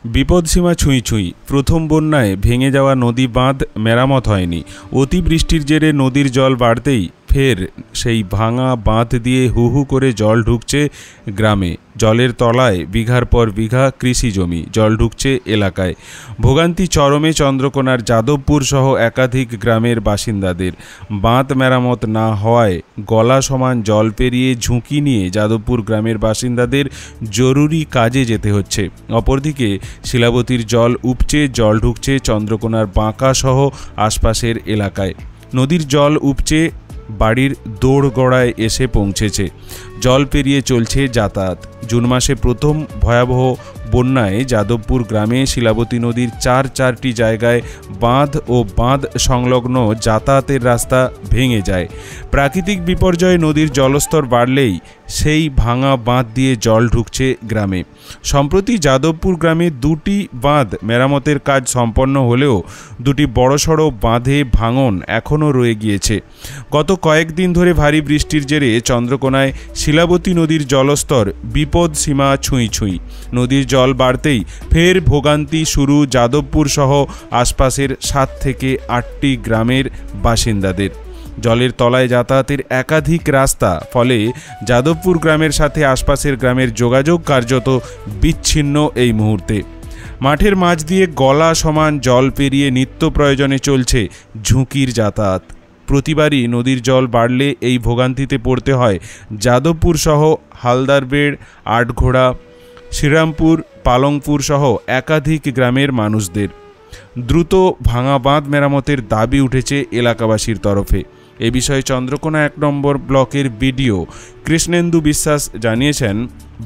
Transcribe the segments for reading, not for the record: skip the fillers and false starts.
বিপদসীমা ছুঁই ছুঁই। প্রথম বন্যায় ভেঙে যাওয়া নদী বাঁধ মেরামত হয়নি। অতিবৃষ্টির জেরে নদীর জল বাড়তেই ফের সেই ভাঙা বাঁধ দিয়ে হু হু করে জল ঢুকছে গ্রামে। জলের তলায় বিঘার পর বিঘা কৃষি জমি, জল ঢুকছে এলাকায়। ভোগান্তি চরমে চন্দ্রকোনার যাদবপুর সহ একাধিক গ্রামের বাসিন্দাদের। বাঁধ মেরামত না হওয়ায় গলা সমান জল পেরিয়ে ঝুঁকি নিয়ে যাদবপুর গ্রামের বাসিন্দাদের জরুরি কাজে যেতে হচ্ছে। অপরদিকে শিলাবতীর জল উপচে জল ঢুকছে চন্দ্রকোনার বাঁকা সহ আশপাশের এলাকায়। নদীর জল উপচে বাড়ির দোড়গড়ায় এসে পৌঁছেছে। জল পেরিয়ে চলছে যাতায়াত। জুন মাসে প্রথম ভয়াবহ বন্যায় যাদবপুর গ্রামে শিলাবতী নদীর চারটি জায়গায় বাঁধ ও বাঁধ সংলগ্ন যাতায়াতের রাস্তা ভেঙে যায়। প্রাকৃতিক বিপর্যয়ে নদীর জলস্তর বাড়লেই সেই ভাঙা বাঁধ দিয়ে জল ঢুকছে গ্রামে। সম্প্রতি যাদবপুর গ্রামে দুটি বাঁধ মেরামতের কাজ সম্পন্ন হলেও দুটি বড়সড় বাঁধে ভাঙন এখনও রয়ে গিয়েছে। গত কয়েকদিন ধরে ভারী বৃষ্টির জেরে চন্দ্রকোনায় শিলাবতী নদীর জলস্তর বিপদ সীমা ছুঁই ছুঁই। নদীর জল বাড়তেই ফের ভোগান্তি শুরু যাদবপুর সহ আশপাশের 7 থেকে 8টি গ্রামের বাসিন্দাদের। জলের তলায় যাতায়াতের একাধিক রাস্তা, ফলে যাদবপুর গ্রামের সাথে আশপাশের গ্রামের যোগাযোগ কার্যত বিচ্ছিন্ন এই মুহূর্তে। মাঠের মাঝ দিয়ে গলা সমান জল পেরিয়ে নিত্য প্রয়োজনে চলছে ঝুঁকির যাতায়াত। প্রতিবারই নদীর জল বাড়লে এই ভোগান্তিতে পড়তে হয় যাদবপুর সহ হালদারবেড়, আটঘোড়া, শ্রীরামপুর, পালংপুর সহ একাধিক গ্রামের মানুষদের। দ্রুত ভাঙা বাঁধ মেরামতের দাবি উঠেছে এলাকাবাসীর তরফে। এ বিষয়ে চন্দ্রকোনা 1 নম্বর ব্লকের বিডিও কৃষ্ণেন্দু বিশ্বাস জানিয়েছেন,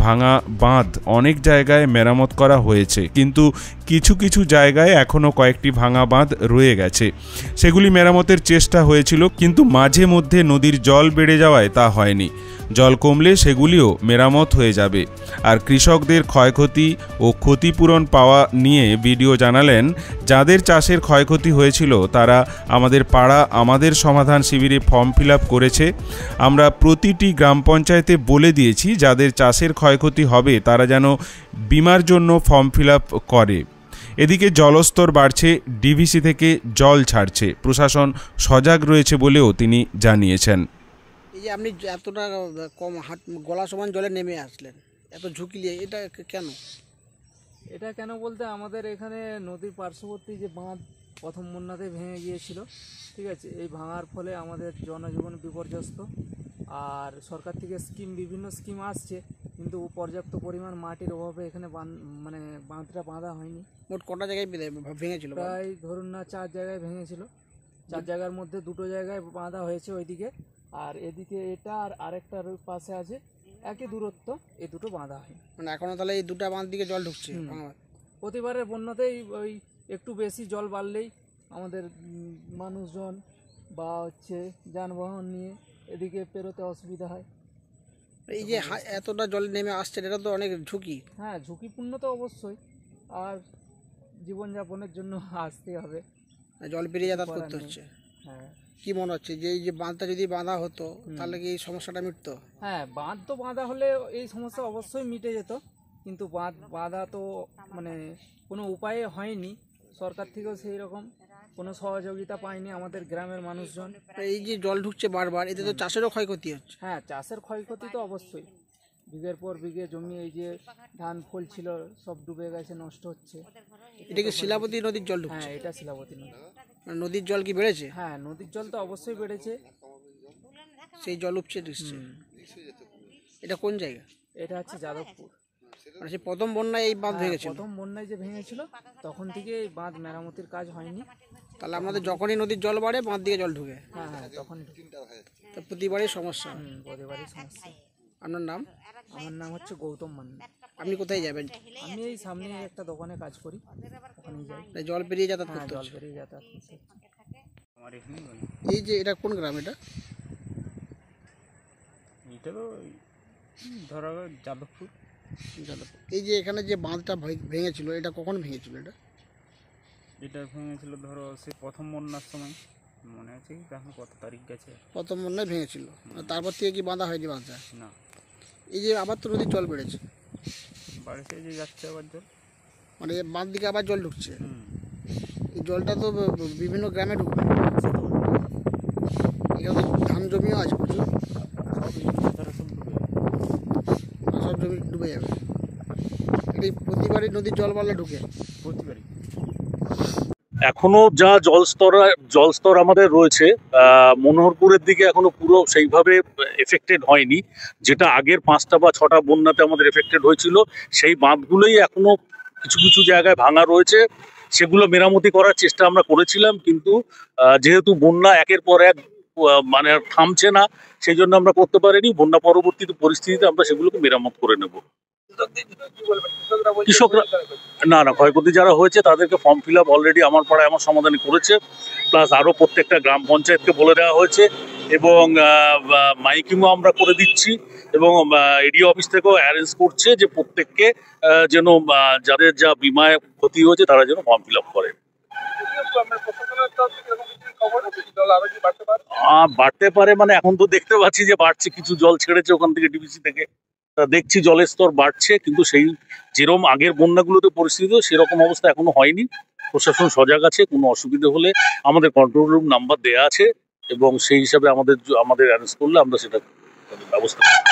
ভাঙা বাঁধ অনেক জায়গায় মেরামত করা হয়েছে, কিন্তু কিছু কিছু জায়গায় এখনও কয়েকটি ভাঙা বাঁধ রয়ে গেছে। সেগুলি মেরামতের চেষ্টা হয়েছিল, কিন্তু মাঝে মধ্যে নদীর জল বেড়ে যাওয়ায় তা হয়নি। জল কমলে সেগুলিও মেরামত হয়ে যাবে। আর কৃষকদের ক্ষয়ক্ষতি ও ক্ষতিপূরণ পাওয়া নিয়ে বিডিও জানালেন, যাদের চাষের ক্ষয়ক্ষতি হয়েছিল তারা আমাদের পাড়া আমাদের সমাধান শিবিরে ফর্ম ফিল আপ করেছে। আমরা প্রতিটি গ্রাম পঞ্চায়েতে বলে দিয়েছি যাদের চাষের ক্ষয়ক্ষতি হবে তারা যেন বিমার জন্য ফর্ম ফিল আপ করে। এদিকে জলস্তর বাড়ছে, ডিভিসি থেকে জল ছাড়ছে। প্রশাসন সজাগ রয়েছে বলেও তিনি জানিয়েছেন। এই যে আপনি এতটা কম গলা সমান জলে নেমে আসলেন, এত ঝুঁকি নিয়ে, এটা কেন? এটা কেন বলতে, আমাদের এখানে নদীর পার্শ্ববর্তী যে বাঁধ প্রথম বন্যাতে ভেঙে গিয়েছিল, ঠিক আছে, এই ভাঙার ফলে আমাদের জনজীবন বিপর্যস্ত। আর সরকার থেকে বিভিন্ন স্কিম আসছে, কিন্তু পর্যাপ্ত পরিমাণ মাটির অভাবে এখানে বাঁধটা বাঁধা হয়নি। মোট কটা জায়গায় ভেঙেছিল? প্রায় ধরুন না 4 জায়গায় ভেঙেছিল। 4 জায়গার মধ্যে 2টো জায়গায় বাঁধা হয়েছে ওইদিকে, আর এদিকে এটা আর আরেকটার পাশে আছে একই দূরত্ব, এই দুটো বাঁধা হয়। মানে এখনো তাহলে এই দুটা বাঁধ দিকে জল ঢুকছে? প্রতিবারের বন্যাতেই ওই একটু বেশি জল বাড়লেই আমাদের মানুষজন বা যানবাহন নিয়ে এদিকে পেরোতে অসুবিধা হয়। এই যে এতটা জল নেমে আসছে, এটা তো অনেক ঝুঁকি। হ্যাঁ, ঝুঁকিপূর্ণ তো অবশ্যই, আর জীবনযাপনের জন্য আসতে হবে, জল পেরিয়ে যাতায়াত করতে হচ্ছে। হ্যাঁ, কি মনে হচ্ছে যে এই যে বাঁধটা যদি বাঁধা হতো তাহলে কি এই সমস্যাটা মিটতো? হ্যাঁ, বাঁধ তো বাঁধা হলে এই সমস্যা অবশ্যই মিটে যেত, কিন্তু বাঁধা তো কোনো উপায়ে হয়নি। সরকার থেকেও সেই রকম কোনো সহযোগিতা পায়নি আমাদের গ্রামের মানুষজন। এই যে জল ঢুকছে বারবার, এতে তো চাষেরও ক্ষয়ক্ষতি হচ্ছে। হ্যাঁ, চাষের ক্ষয়ক্ষতি তো অবশ্যই। বিঘের পর বিঘে জমি, এই যে ধান ফল ছিল সব ডুবে গেছে, নষ্ট হচ্ছে। এটা কি শিলাবতী নদীর জল ঢুকছে? হ্যাঁ, এটা শিলাবতী নদী। নদীর জল কি বেড়েছে? হ্যাঁ, নদীর জল তো অবশ্যই বেড়েছে, সেই জল উপচে দিচ্ছে। এটা কোন জায়গা? এটা হচ্ছে যাদবপুর। মানে সেই প্রথম বন্যায় এই বাঁধ ভেঙেছিল? প্রথম বন্যায় যে ভেঙেছিল তখন থেকে এই বাঁধ মেরামতির কাজ হয়নি। তাহলে আমাদের যখনই নদীর জল বাড়ে বাঁধ দিকে জল ঢুকে? হ্যাঁ হ্যাঁ, তখন প্রতিবারই সমস্যা। প্রতিবারই সমস্যা। আপনার নাম? আমার নাম হচ্ছে গৌতম মান্না। আপনি কোথায় যাবেন? আমি এই সামনে একটা দোকানে কাজ করি, ওখানেই যাই। জল পেরিয়ে যাতায়াত করতে জল হচ্ছে? পেরিয়ে যাতায়াত করতে হচ্ছে। এই যে এটা কোন গ্রাম? এটা তো ধরো যাদবপুর। এই যে এখানে যে বাঁধটা ভেঙেছিল, এটা কখন ভেঙেছিল? এটা ভেঙেছিল ধরো সেই প্রথম বন্যার সময়, মনে আছে কি তখন কত তারিখ গেছে? প্রথম বন্যায় ভেঙেছিল, তারপর থেকে কি বাঁধা হয়নি বাঁধটা? না। এই যে আবার তো নদীর জল বেড়েছে। বাড়িতে যে যাচ্ছে আবার জল। মানে বাঁধ দিকে আবার জল ঢুকছে। এই জলটা তো বিভিন্ন গ্রামে ঢুকবে। এখানে তো ধান জমিও আছে প্রচুর, সব জমি ডুবে যাবে। এটি প্রতিবারই নদীর জল বাড়লে ঢুকে। প্রতিবারই এখনো যা জলস্তর আমাদের রয়েছে, মনোহরপুরের দিকে এখনো পুরো সেইভাবে এফেক্টেড হয়নি। যেটা আগের 5টা বা 6টা বন্যাতে আমাদের এফেক্টেড হয়েছিল, সেই বাঁধগুলোই এখনো কিছু কিছু জায়গায় ভাঙা রয়েছে। সেগুলো মেরামতি করার চেষ্টা আমরা করেছিলাম, কিন্তু যেহেতু বন্যা একের পর এক মানে আর থামছে না, সেই জন্য আমরা করতে পারিনি। বন্যা পরবর্তী পরিস্থিতিতে আমরা সেগুলোকে মেরামত করে নেব। কৃষকরা না ক্ষয়ক্ষতি যারা হয়েছে তাদেরকে ফর্ম ফিল আপ অলরেডি আমার পাড়ায় আমার সমাধানে করেছে, প্লাস আরও প্রত্যেকটা গ্রাম পঞ্চায়েতকে বলে দেওয়া হয়েছে, এবং মাইকিংও আমরা করে দিচ্ছি, এবং এডিও অফিস থেকেও অ্যারেঞ্জ করছে যে প্রত্যেককে যেন যাদের যা বিমায় ক্ষতি হয়েছে তারা যেন ফর্ম ফিল আপ করে। বাড়তে পারে মানে এখন তো দেখতে পাচ্ছি যে বাড়ছে, কিছু জল ছেড়েছে ওখান থেকে ডিবিসি থেকে, তা দেখছি জলের স্তর বাড়ছে, কিন্তু সেই যেরকম আগের বন্যাগুলোতে পরিস্থিতি সেরকম অবস্থা এখনো হয়নি। প্রশাসন সজাগ আছে, কোনো অসুবিধা হলে আমাদের কন্ট্রোল রুম নাম্বার দেওয়া আছে, এবং সেই হিসাবে আমাদের অ্যারেঞ্জ করলে আমরা সেটা ব্যবস্থা করব।